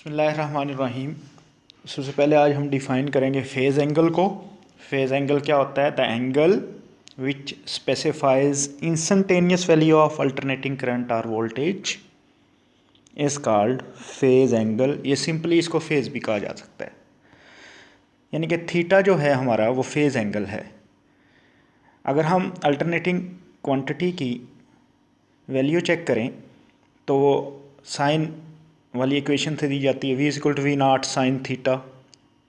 बिस्मिल्लाहिर्रहमानिर्रहीम। सबसे पहले आज हम डिफ़ाइन करेंगे फ़ेज़ एंगल को। फ़ेज़ एंगल क्या होता है? The angle which specifies instantaneous value of alternating current और voltage is called phase angle. ये सिंपली इसको फ़ेज़ भी कहा जा सकता है, यानी कि थीटा जो है हमारा वो फ़ेज़ एंगल है। अगर हम अल्टरनेटिंग क्वांटिटी की वैल्यू चेक करें तो वो साइन वाली इक्वेशन से दी जाती है, v=v0 साइन थीटा,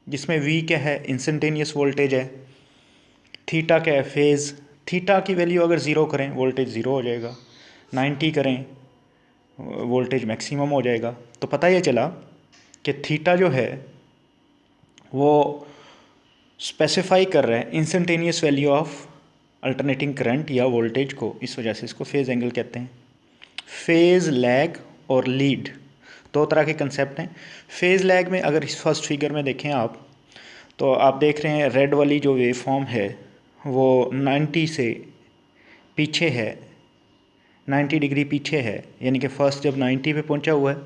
जिसमें v क्या है? इंस्टेंटेनियस वोल्टेज है। थीटा क्या है? फेज़। थीटा की वैल्यू अगर ज़ीरो करें वोल्टेज ज़ीरो हो जाएगा, 90 करें वोल्टेज मैक्सिमम हो जाएगा। तो पता ये चला कि थीटा जो है वो स्पेसिफाई कर रहा है instantaneous value of alternating current या वोल्टेज को, इस वजह से इसको फेज़ एंगल कहते हैं। फेज़ लैग और लीड दो तरह के कंसेप्ट हैं। फेज़ लैग में अगर इस फर्स्ट फिगर में देखें आप, तो आप देख रहे हैं रेड वाली जो वेव फॉर्म है वो 90 से पीछे है, 90 डिग्री पीछे है, यानी कि फ़र्स्ट जब 90 पे पहुंचा हुआ है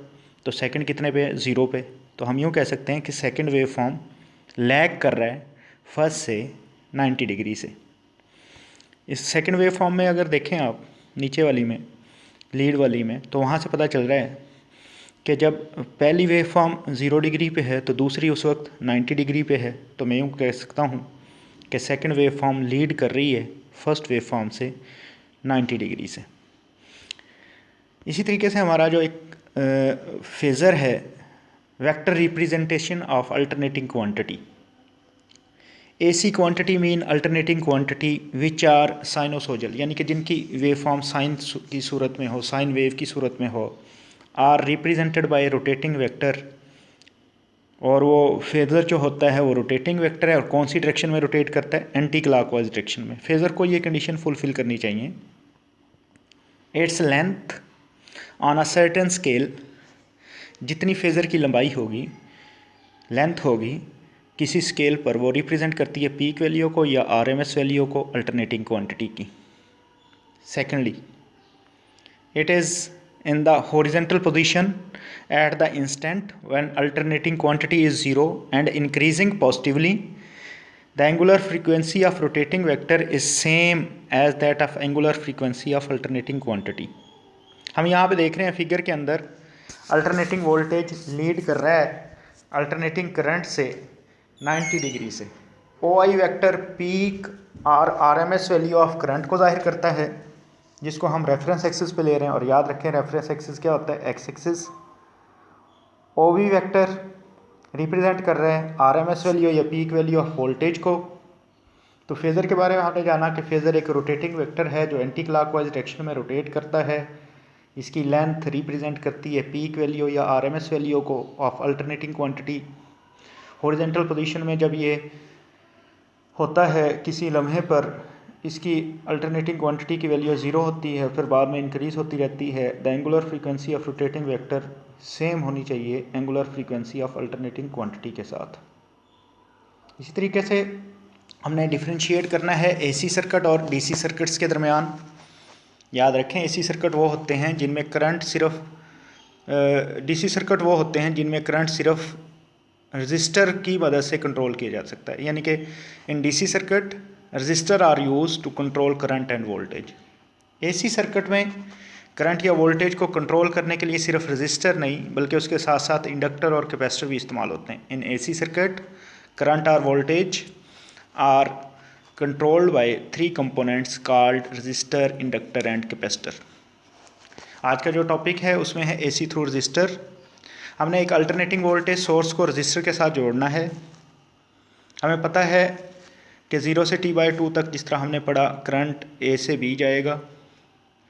तो सेकंड कितने पे है? 0 पे। तो हम यूँ कह सकते हैं कि सेकंड वेव फॉर्म लैग कर रहा है फर्स्ट से 90 डिग्री से। इस सेकंड वेव फॉर्म में अगर देखें आप नीचे वाली में, लीड वाली में, तो वहाँ से पता चल रहा है कि जब पहली वेव फॉर्म 0 डिग्री पे है तो दूसरी उस वक्त 90 डिग्री पे है। तो मैं यूँ कह सकता हूँ कि सेकंड वेव फॉर्म लीड कर रही है फर्स्ट वेव फॉर्म से 90 डिग्री से। इसी तरीके से हमारा जो एक फेज़र है, vector representation of alternating quantity. AC quantity mean alternating quantity which are sinusoidal, यानी कि जिनकी वेव फॉर्म साइन की सूरत में हो, साइन वेव की सूरत में हो, are represented by rotating vector. और वो फेज़र जो होता है वो रोटेटिंग वेक्टर है, और कौन सी डायरेक्शन में रोटेट करता है? एंटी क्लॉकवाइज डायरेक्शन में। फेज़र को ये कंडीशन फुलफिल करनी चाहिए। Its length on a certain scale, जितनी फेज़र की लंबाई होगी, लेंथ होगी किसी स्केल पर, वो रिप्रेजेंट करती है पीक वैल्यू को या RMS वैल्यू को अल्टरनेटिंग क्वांटिटी की। Secondly, it is in the horizontal position at the instant when alternating quantity is 0 and increasing positively. The angular frequency of rotating vector is same as that of angular frequency of alternating quantity. हम यहाँ पे देख रहे हैं figure के अंदर alternating voltage lead कर रहा है अल्टरनेटिंग करंट से 90 डिग्री से। OI वेक्टर पीक और RMS वैल्यू ऑफ करंट को जाहिर करता है, जिसको हम रेफरेंस एक्सिस पे ले रहे हैं। और याद रखें रेफरेंस एक्सिस क्या होता है? X axis. OV vector represent कर रहे हैं RMS वैल्यू या पीक वैल्यू ऑफ वोल्टेज को। तो फेज़र के बारे में हमने जाना कि फेज़र एक रोटेटिंग वेक्टर है जो एंटी क्लॉकवाइज डायरेक्शन में रोटेट करता है। इसकी लेंथ रिप्रेजेंट करती है पीक वैल्यू या RMS वैल्यू को of alternating quantity. Horizontal position में जब ये होता है किसी लम्हे पर, इसकी अल्टरनेटिंग क्वांटिटी की वैल्यू 0 होती है, फिर बाद में इंक्रीज़ होती रहती है। The angular frequency of rotating vector same होनी चाहिए angular frequency of alternating quantity के साथ। इसी तरीके से हमने डिफरेंशिएट करना है AC सर्किट और DC सर्किट्स के दरमियान। याद रखें AC सर्किट वो होते हैं जिनमें करंट सिर्फ DC सर्किट वो होते हैं जिनमें करंट सिर्फ रजिस्टर की मदद से कंट्रोल किया जा सकता है, यानी कि in DC circuit resistor are used to control current and voltage. AC circuit में करंट या वोल्टेज को कंट्रोल करने के लिए सिर्फ रजिस्टर नहीं बल्कि उसके साथ साथ इंडक्टर और कैपेसिटर भी इस्तेमाल होते हैं। इन AC सर्किट करंट और voltage are controlled by 3 components called resistor, inductor and capacitor. आज का जो टॉपिक है उसमें है AC थ्रू रजिस्टर। हमने एक अल्टरनेटिंग वोल्टेज सोर्स को रजिस्टर के साथ जोड़ना है। हमें पता है कि 0 से T/2 तक, जिस तरह हमने पढ़ा, करंट A से B जाएगा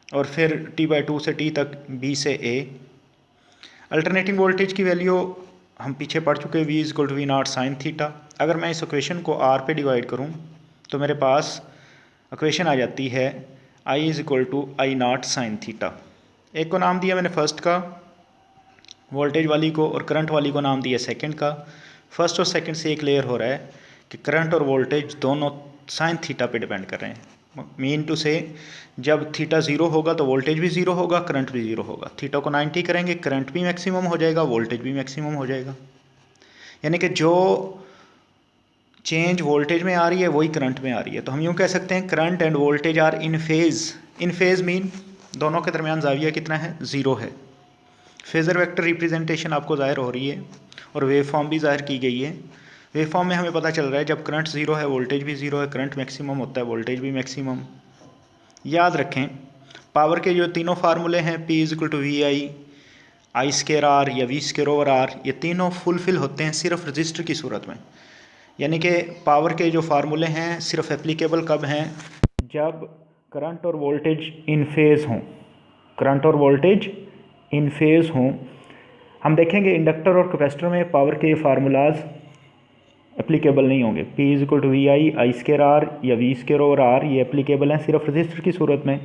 और फिर T/2 से T तक B से A। अल्टरनेटिंग वोल्टेज की वैल्यू हम पीछे पढ़ चुके, v=v0 साइन थीटा। अगर मैं इस इक्वेशन को R पे डिवाइड करूं तो मेरे पास इक्वेशन आ जाती है I=I0 साइन थीटा। एक को नाम दिया मैंने फर्स्ट का, वोल्टेज वाली को, और करंट वाली को नाम दिया सेकंड का। फर्स्ट और सेकंड से एक क्लियर हो रहा है कि करंट और वोल्टेज दोनों साइन थीटा पे डिपेंड कर रहे हैं। मीन टू से जब थीटा ज़ीरो होगा तो वोल्टेज भी ज़ीरो होगा, करंट भी ज़ीरो होगा। थीटा को 90 करेंगे, करंट भी मैक्सिमम हो जाएगा, वोल्टेज भी मैक्सिमम हो जाएगा। यानी कि जो चेंज वोल्टेज में आ रही है वही करंट में आ रही है। तो हम यूँ कह सकते हैं current and voltage are in phase. In phase mean दोनों के दरमियान जाविया कितना है, ज़ीरो है। फेज़र वेक्टर रिप्रेजेंटेशन आपको ज़ाहिर हो रही है और वेव फॉर्म भी ज़ाहिर की गई है। वेव फॉर्म में हमें पता चल रहा है जब करंट ज़ीरो है वोल्टेज भी ज़ीरो है, करंट मैक्सिमम होता है वोल्टेज भी मैक्सिमम। याद रखें पावर के जो तीनों फार्मूले हैं, P is equal to V I square R या वी स्केयर ओवर आर, ये तीनों फुलफिल होते हैं सिर्फ रजिस्टर की सूरत में। यानी कि पावर के जो फार्मूले हैं सिर्फ एप्लीकेबल कब हैं, जब करंट और वोल्टेज इन फेज़ हों। करंट और वोल्टेज इन फेज़ हों। हम देखेंगे इंडक्टर और कैपेसिटर में पावर के फार्मूलाज एप्लीकेबल नहीं होंगे। P is equal to V I square R या वी स्केयर ओवर आर, ये एप्लीकेबल हैं सिर्फ रजिस्टर की सूरत में।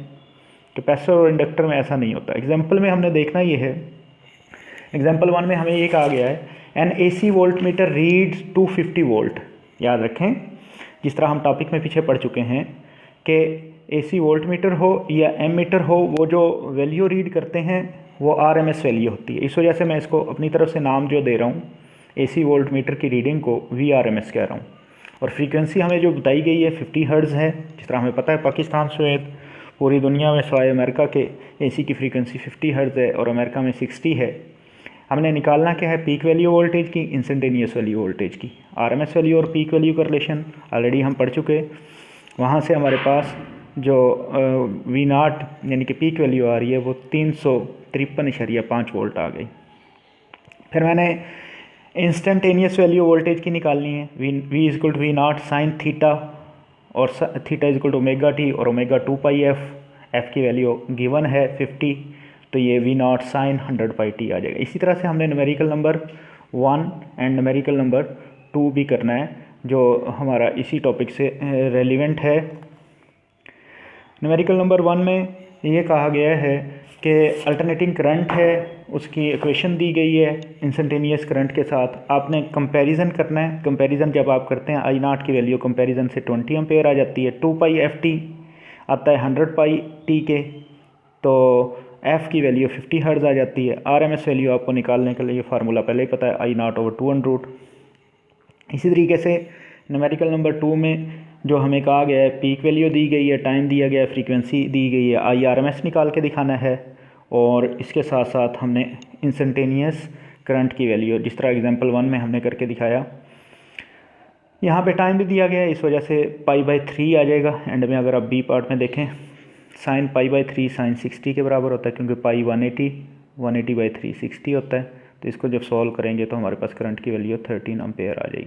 कैपेसिटर और इंडक्टर में ऐसा नहीं होता। एग्जाम्पल में हमने देखना ये है, एग्जाम्पल 1 में हमें ये कहा गया है an AC voltmeter reads 250 volt. याद रखें जिस तरह हम टॉपिक में पीछे पढ़ चुके हैं कि AC वोल्ट मीटर हो या एम मीटर हो, वो जो वैल्यू रीड करते हैं वो RMS वैल्यू होती है। इस वजह से मैं इसको अपनी तरफ से नाम जो दे रहा हूँ AC वोल्ट मीटर की रीडिंग को VRMS कह रहा हूँ। और फ्रीक्वेंसी हमें जो बताई गई है 50 हर्ट्ज़ है। जिस तरह हमें पता है पाकिस्तान समेत पूरी दुनिया में सिवाय अमेरिका के AC की फ्रीक्वेंसी 50 हर्ट्ज़ है और अमेरिका में 60 है। हमने निकालना क्या है, पीक वैल्यू वोल्टेज की, इंस्टेंटेनियस वैल्यू वोल्टेज की। RMS वैल्यू और पीक वैल्यू का रिलेशन ऑलरेडी हम पढ़ चुके। वहाँ से हमारे पास जो V0 यानी कि पीक वैल्यू आ रही है वो 353.5 वोल्ट आ गई। फिर मैंने इंस्टेंटेनियस वैल्यू वोल्टेज की निकालनी है। V is equal to V0 sine theta और theta is equal to omega t और ओमेगा 2πf। एफ़ की वैल्यू गिवन है 50, तो ये V0 साइन 100πt आ जाएगा। इसी तरह से हमने numerical number 1 and numerical number 2 भी करना है जो हमारा इसी टॉपिक से रेलिवेंट है। न्यूमेरिकल नंबर 1 में ये कहा गया है कि अल्टरनेटिंग करंट है, उसकी इक्वेशन दी गई है इंस्टेंटेनियस करंट के साथ। आपने कंपैरिजन करना है। कंपैरिजन जब आप करते हैं I0 की वैल्यू कंपैरिजन से 20 एम्पेयर आ जाती है। 2πft आता है 100πt के, तो f की वैल्यू 50 हर्ट्ज़ आ जाती है। RMS वैल्यू आपको निकालने के लिए फार्मूला पहले ही पता है, I0/200। इसी तरीके से न्यूमेरिकल नंबर 2 में जो हमें कहा गया है पीक वैल्यू दी गई है, टाइम दिया गया है, फ्रीक्वेंसी दी गई है, IRMS निकाल के दिखाना है। और इसके साथ साथ हमने इंस्टेंटेनियस करंट की वैल्यू जिस तरह एग्जांपल 1 में हमने करके दिखाया, यहाँ पे टाइम भी दिया गया है, इस वजह से π/3 आ जाएगा। एंड में अगर आप बी पार्ट में देखें साइन π/3 साइन 60 के बराबर होता है, क्योंकि पाई 180/3 60 होता है। तो इसको जब सॉल्व करेंगे तो हमारे पास करंट की वैल्यू 13 एम्पेयर आ जाएगी।